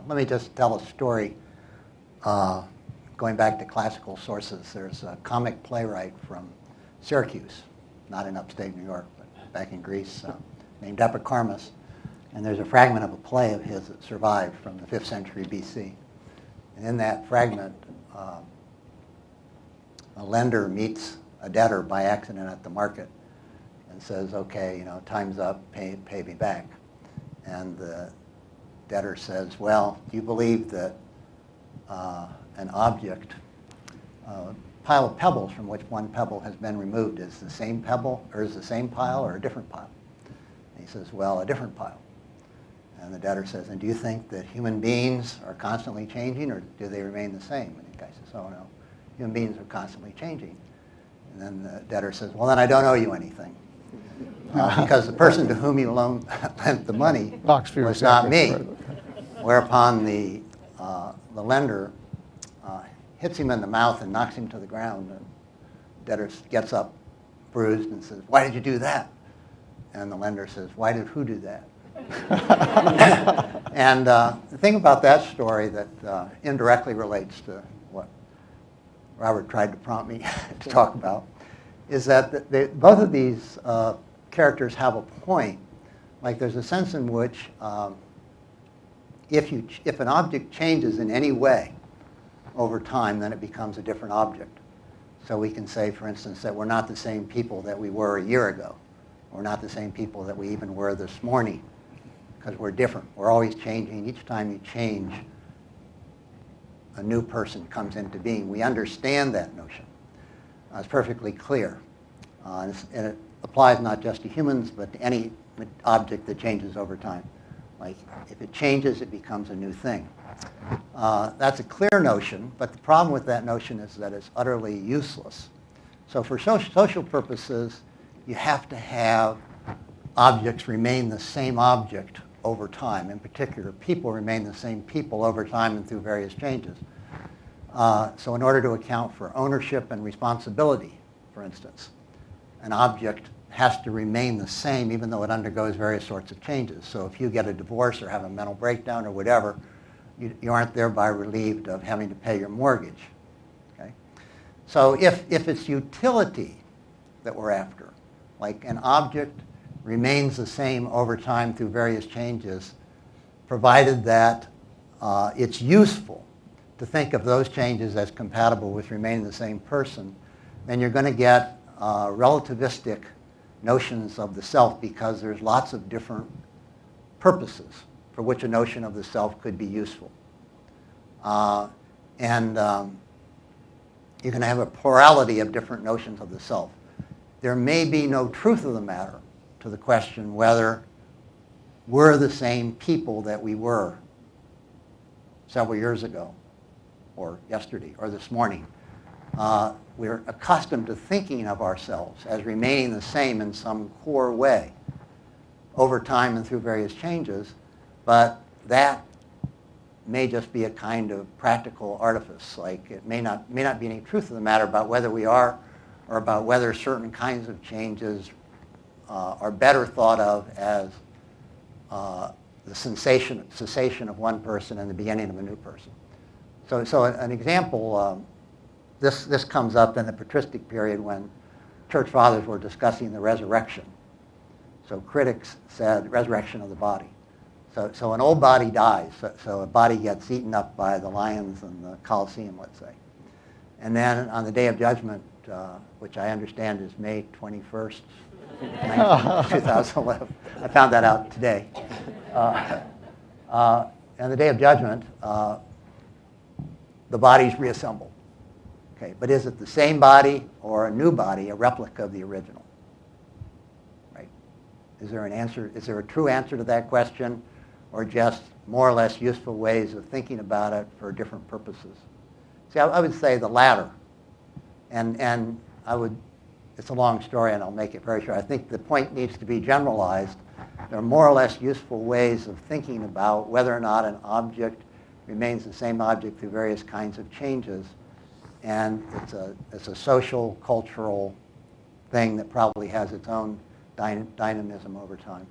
let me just tell a story going back to classical sources. There's a comic playwright from Syracuse, not in upstate New York, but back in Greece, named Epicharmus. And there's a fragment of a play of his that survived from the 5th century BC. And in that fragment, a lender meets a debtor by accident at the market and says, okay, time's up, pay me back. And the debtor says, well, do you believe that an object, a pile of pebbles from which one pebble has been removed, is the same pebble, or is the same pile, or a different pile? And he says, well, a different pile. And the debtor says, and do you think that human beings are constantly changing, or do they remain the same? And the guy says, oh, no, human beings are constantly changing. And then the debtor says, well, then I don't owe you anything. Because the person to whom you lent the money was not me. Whereupon the lender hits him in the mouth and knocks him to the ground. And the debtor gets up, bruised, and says, why did you do that? And the lender says, why did who do that? And the thing about that story that indirectly relates to what Robert tried to prompt me to talk about is that both of these characters have a point. Like there's a sense in which if an object changes in any way over time, then it becomes a different object. So we can say, for instance, that we're not the same people that we were a year ago. We're not the same people that we even were this morning, because we're different. We're always changing. Each time you change, a new person comes into being. We understand that notion. It's perfectly clear. And it applies not just to humans, but to any object that changes over time. Like, if it changes, it becomes a new thing. That's a clear notion, but the problem with that notion is that it's utterly useless. So for social purposes, you have to have objects remain the same object over time. In particular, people remain the same people over time and through various changes. So in order to account for ownership and responsibility, for instance, an object has to remain the same even though it undergoes various sorts of changes. So if you get a divorce or have a mental breakdown or whatever, you aren't thereby relieved of having to pay your mortgage. Okay? So if it's utility that we're after, like an object remains the same over time through various changes, provided that it's useful to think of those changes as compatible with remaining the same person, then you're going to get relativistic notions of the self, because there's lots of different purposes for which a notion of the self could be useful. And you can have a plurality of different notions of the self. There may be no truth of the matter to the question whether we're the same people that we were several years ago, or yesterday, or this morning. We're accustomed to thinking of ourselves as remaining the same in some core way over time and through various changes, but that may just be a kind of practical artifice. Like, it may not be any truth of the matter about whether we are, or about whether certain kinds of changes are better thought of as the cessation of one person and the beginning of a new person. So an example, this comes up in the patristic period when church fathers were discussing the resurrection. So critics said resurrection of the body. So an old body dies. So a body gets eaten up by the lions in the Colosseum, let's say. And then on the Day of Judgment, which I understand is May 21st, 2011. I found that out today. On the Day of Judgment, the body's reassembled. Okay, but is it the same body or a new body, a replica of the original? Right? Is there an answer? Is there a true answer to that question, or just more or less useful ways of thinking about it for different purposes? See, I would say the latter. And I would, it's a long story and I'll make it very short. I think the point needs to be generalized. There are more or less useful ways of thinking about whether or not an object remains the same object through various kinds of changes. And it's a social, cultural thing that probably has its own dynamism over time.